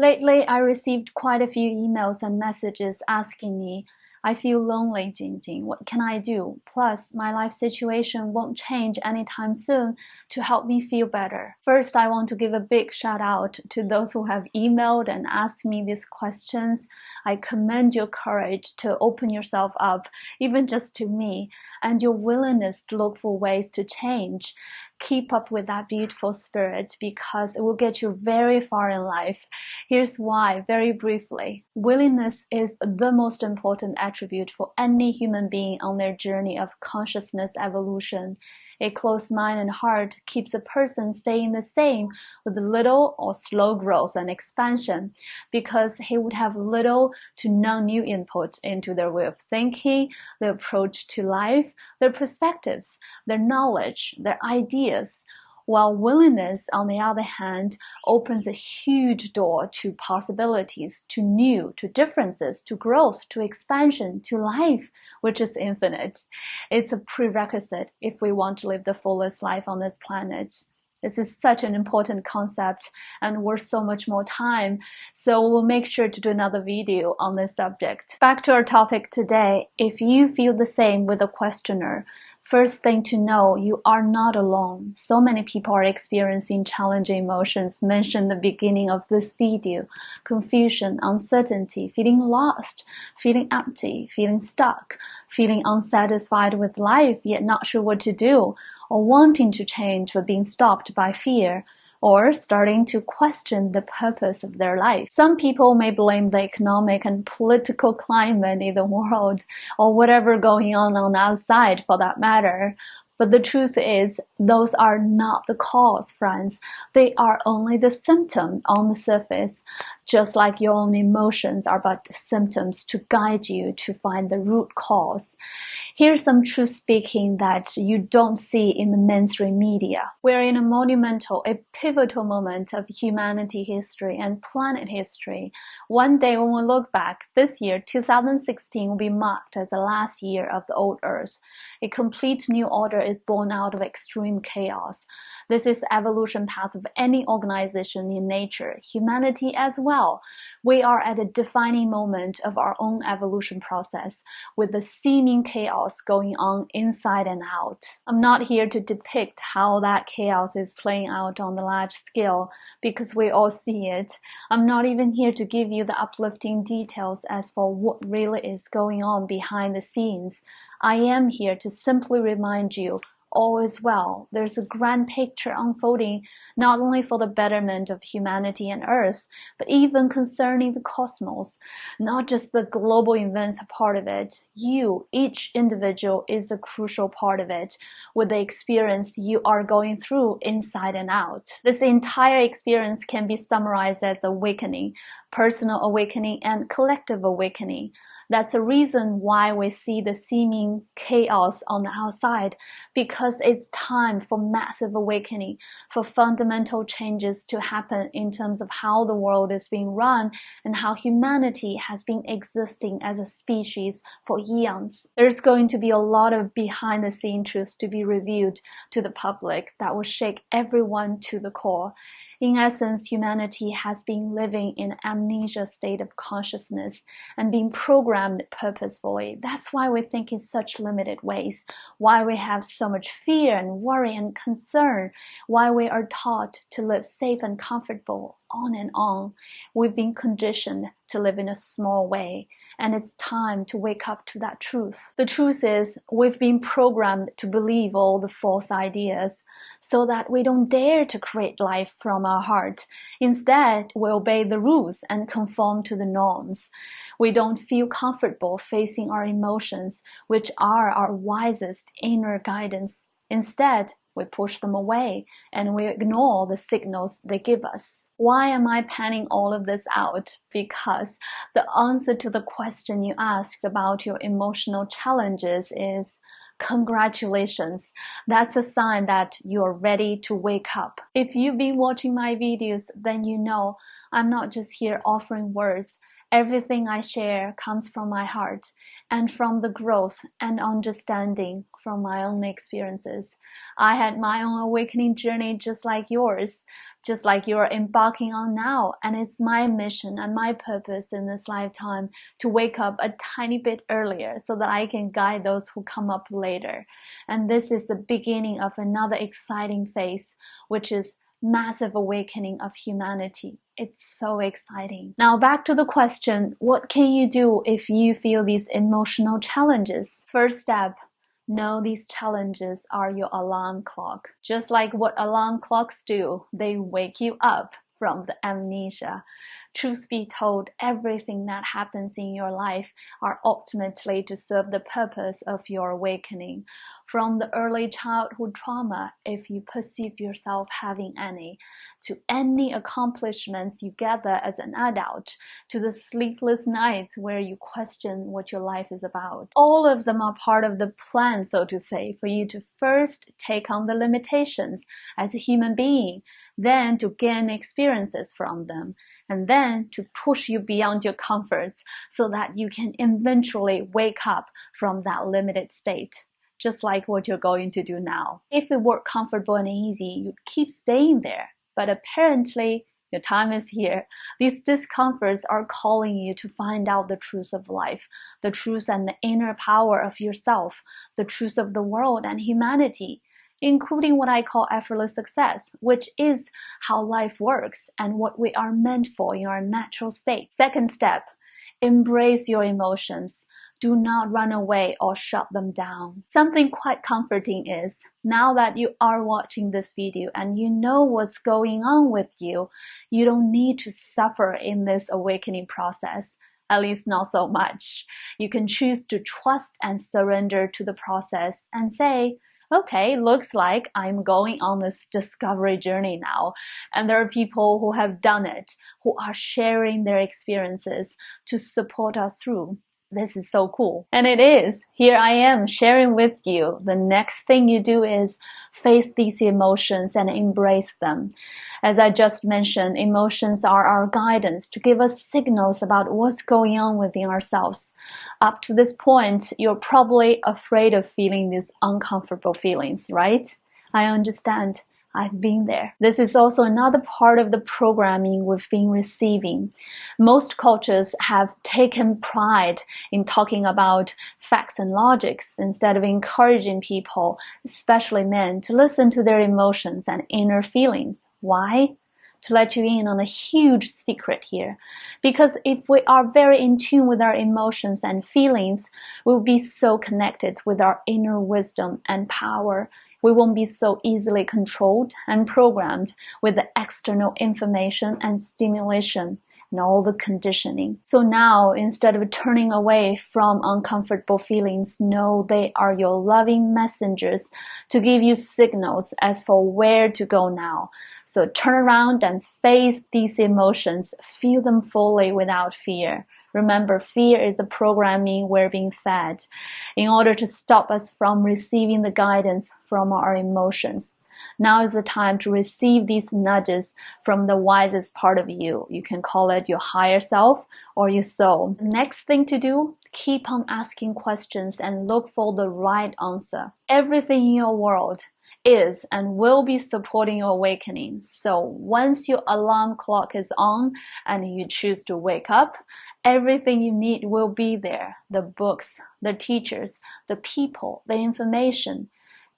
Lately, I received quite a few emails and messages asking me, I feel lonely, Jingjing. What can I do? Plus, my life situation won't change anytime soon to help me feel better. First, I want to give a big shout out to those who have emailed and asked me these questions. I commend your courage to open yourself up, even just to me, and your willingness to look for ways to change. Keep up with that beautiful spirit because it will get you very far in life. Here's why, very briefly. Willingness is the most important attribute for any human being on their journey of consciousness evolution. A closed mind and heart keeps a person staying the same with little or slow growth and expansion because he would have little to no new input into their way of thinking, their approach to life, their perspectives, their knowledge, their ideas. While willingness, on the other hand, opens a huge door to possibilities, to new, to differences, to growth, to expansion, to life, which is infinite. It's a prerequisite if we want to live the fullest life on this planet. This is such an important concept and worth so much more time, so we'll make sure to do another video on this subject. Back to our topic today. If you feel the same with the questioner, first thing to know, you are not alone. So many people are experiencing challenging emotions mentioned at the beginning of this video. Confusion, uncertainty, feeling lost, feeling empty, feeling stuck, feeling unsatisfied with life yet not sure what to do, or wanting to change but being stopped by fear, or starting to question the purpose of their life. Some people may blame the economic and political climate in the world, or whatever going on the outside for that matter. But the truth is, those are not the cause, friends. They are only the symptom on the surface, just like your own emotions are but symptoms to guide you to find the root cause. Here's some truth speaking that you don't see in the mainstream media. We're in a monumental, a pivotal moment of humanity history and planet history. One day when we look back, this year, 2016, will be marked as the last year of the old Earth. A complete new order is born out of extreme chaos. This is the evolution path of any organization in nature, humanity as well. We are at a defining moment of our own evolution process, with the seeming chaos going on inside and out. I'm not here to depict how that chaos is playing out on the large scale, because we all see it. I'm not even here to give you the uplifting details as for what really is going on behind the scenes. I am here to simply remind you all is well. There's a grand picture unfolding, not only for the betterment of humanity and Earth, but even concerning the cosmos. Not just the global events are part of it. You, each individual, is a crucial part of it, with the experience you are going through inside and out. This entire experience can be summarized as awakening, personal awakening and collective awakening. That's the reason why we see the seeming chaos on the outside, because it's time for massive awakening, for fundamental changes to happen in terms of how the world is being run and how humanity has been existing as a species for eons. There's going to be a lot of behind-the-scenes truths to be revealed to the public that will shake everyone to the core. In essence, humanity has been living in an amnesia state of consciousness and being programmed purposefully. That's why we think in such limited ways, why we have so much fear and worry and concern, why we are taught to live safe and comfortable, on and on. We've been conditioned to live in a small way, and it's time to wake up to that truth. The truth is, we've been programmed to believe all the false ideas so that we don't dare to create life from our heart. Instead, we obey the rules and conform to the norms. We don't feel comfortable facing our emotions, which are our wisest inner guidance. Instead, we push them away and we ignore the signals they give us. Why am I panning all of this out? Because the answer to the question you asked about your emotional challenges is congratulations. That's a sign that you're ready to wake up. If you've been watching my videos, then you know I'm not just here offering words. Everything I share comes from my heart and from the growth and understanding from my own experiences. I had my own awakening journey just like yours, just like you're embarking on now. And it's my mission and my purpose in this lifetime to wake up a tiny bit earlier so that I can guide those who come up later. And this is the beginning of another exciting phase, which is massive awakening of humanity. It's so exciting. Now back to the question, what can you do if you feel these emotional challenges? First step, know these challenges are your alarm clock. Just like what alarm clocks do, they wake you up from the amnesia. Truth be told, everything that happens in your life are ultimately to serve the purpose of your awakening. From the early childhood trauma, if you perceive yourself having any, to any accomplishments you gather as an adult, to the sleepless nights where you question what your life is about. All of them are part of the plan, so to say, for you to first take on the limitations as a human being, then to gain experiences from them, and then to push you beyond your comforts so that you can eventually wake up from that limited state, just like what you're going to do now. If it were comfortable and easy, you'd keep staying there. But apparently, your time is here. These discomforts are calling you to find out the truth of life, the truth and the inner power of yourself, the truth of the world and humanity, including what I call effortless success, which is how life works and what we are meant for in our natural state. Second step, embrace your emotions. Do not run away or shut them down. Something quite comforting is, now that you are watching this video and you know what's going on with you, you don't need to suffer in this awakening process. At least not so much. You can choose to trust and surrender to the process and say, okay, looks like I'm going on this discovery journey now. And there are people who have done it, who are sharing their experiences to support us through. This is so cool. And it is. Here I am sharing with you. The next thing you do is face these emotions and embrace them. As I just mentioned, emotions are our guidance to give us signals about what's going on within ourselves. Up to this point, you're probably afraid of feeling these uncomfortable feelings, right? I understand. I've been there. This is also another part of the programming we've been receiving. Most cultures have taken pride in talking about facts and logics instead of encouraging people, especially men, to listen to their emotions and inner feelings. Why? To let you in on a huge secret here. Because if we are very in tune with our emotions and feelings, we'll be so connected with our inner wisdom and power. We won't be so easily controlled and programmed with the external information and stimulation and all the conditioning. So now, instead of turning away from uncomfortable feelings, know they are your loving messengers to give you signals as for where to go now. So turn around and face these emotions. Feel them fully without fear. Remember, fear is the programming we're being fed in order to stop us from receiving the guidance from our emotions. Now is the time to receive these nudges from the wisest part of you. You can call it your higher self or your soul. Next thing to do, keep on asking questions and look for the right answer. Everything in your world is and will be supporting your awakening. So once your alarm clock is on and you choose to wake up, everything you need will be there. The books, the teachers, the people, the information,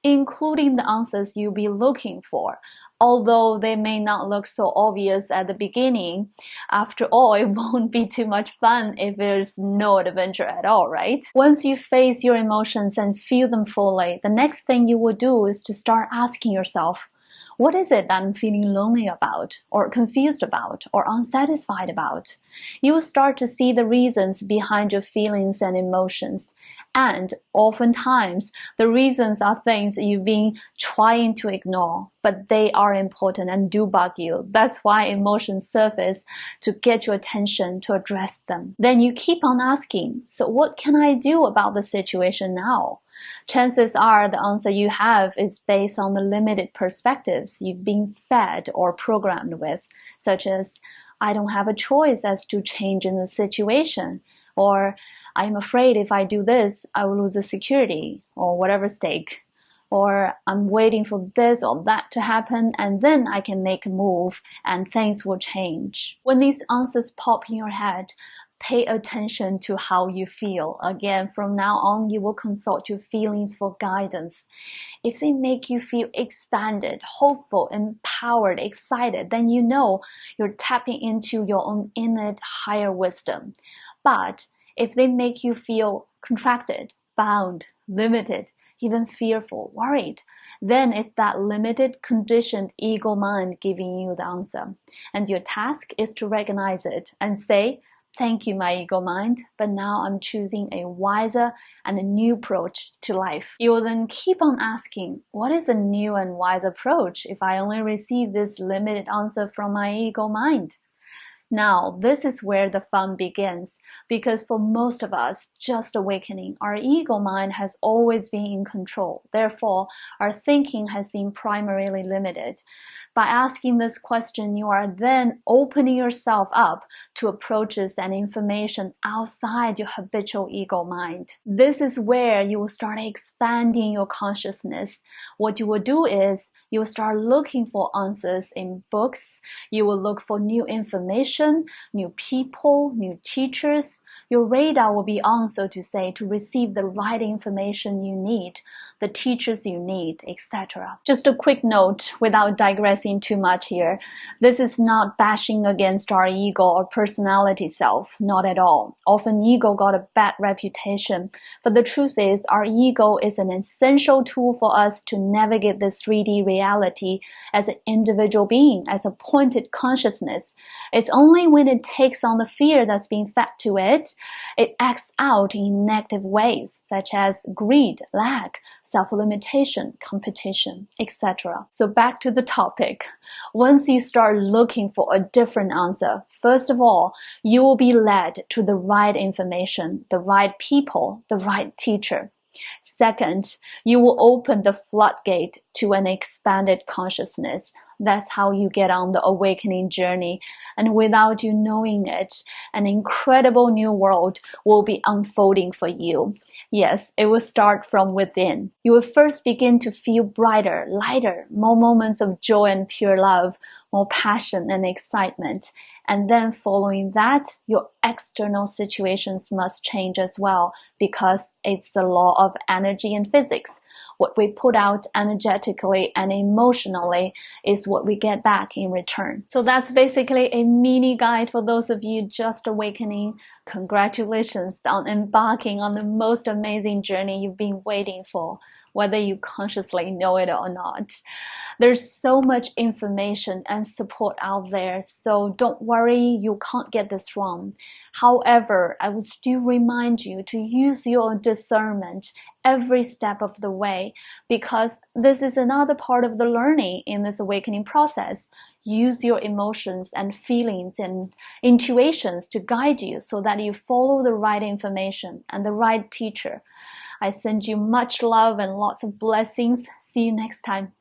including the answers you'll be looking for. Although they may not look so obvious at the beginning, after all, it won't be too much fun if there's no adventure at all, right? Once you face your emotions and feel them fully, the next thing you will do is to start asking yourself, what is it that I'm feeling lonely about, or confused about, or unsatisfied about? You will start to see the reasons behind your feelings and emotions. And oftentimes, the reasons are things you've been trying to ignore, but they are important and do bug you. That's why emotions surface to get your attention to address them. Then you keep on asking, so what can I do about the situation now? Chances are the answer you have is based on the limited perspectives you've been fed or programmed with, such as, I don't have a choice as to change in the situation, or I'm afraid if I do this, I will lose the security or whatever stake, or I'm waiting for this or that to happen and then I can make a move and things will change. When these answers pop in your head, pay attention to how you feel. Again, from now on, you will consult your feelings for guidance. If they make you feel expanded, hopeful, empowered, excited, then you know you're tapping into your own innate higher wisdom. But if they make you feel contracted, bound, limited, even fearful, worried, then it's that limited, conditioned ego mind giving you the answer. And your task is to recognize it and say, thank you, my ego mind, but now I'm choosing a wiser and a new approach to life. You will then keep on asking, what is a new and wise approach if I only receive this limited answer from my ego mind? Now, this is where the fun begins, because for most of us, just awakening, our ego mind has always been in control. Therefore, our thinking has been primarily limited. By asking this question, you are then opening yourself up to approaches and information outside your habitual ego mind. This is where you will start expanding your consciousness. What you will do is you will start looking for answers in books. You will look for new information, new people, new teachers. Your radar will be on, so to say, to receive the right information you need, the teachers you need, etc. Just a quick note without digressing too much here. This is not bashing against our ego or personality self, not at all. Often ego got a bad reputation, but the truth is our ego is an essential tool for us to navigate this 3D reality as an individual being, as a pointed consciousness. It's only when it takes on the fear that's being fed to it, it acts out in negative ways, such as greed, lack, self-limitation, competition, etc. So back to the topic. Once you start looking for a different answer, first of all, you will be led to the right information, the right people, the right teacher. Second, you will open the floodgate to an expanded consciousness. That's how you get on the awakening journey. And without you knowing it, an incredible new world will be unfolding for you. Yes, it will start from within. You will first begin to feel brighter, lighter, more moments of joy and pure love, more passion and excitement. And then following that, your external situations must change as well, because it's the law of energy and physics. What we put out energetically and emotionally is what we get back in return. So that's basically a mini guide for those of you just awakening. Congratulations on embarking on the most amazing journey you've been waiting for, whether you consciously know it or not. There's so much information and support out there, so don't worry, you can't get this wrong. However, I would still remind you to use your discernment every step of the way, because this is another part of the learning in this awakening process. Use your emotions and feelings and intuitions to guide you so that you follow the right information and the right teacher. I send you much love and lots of blessings. See you next time.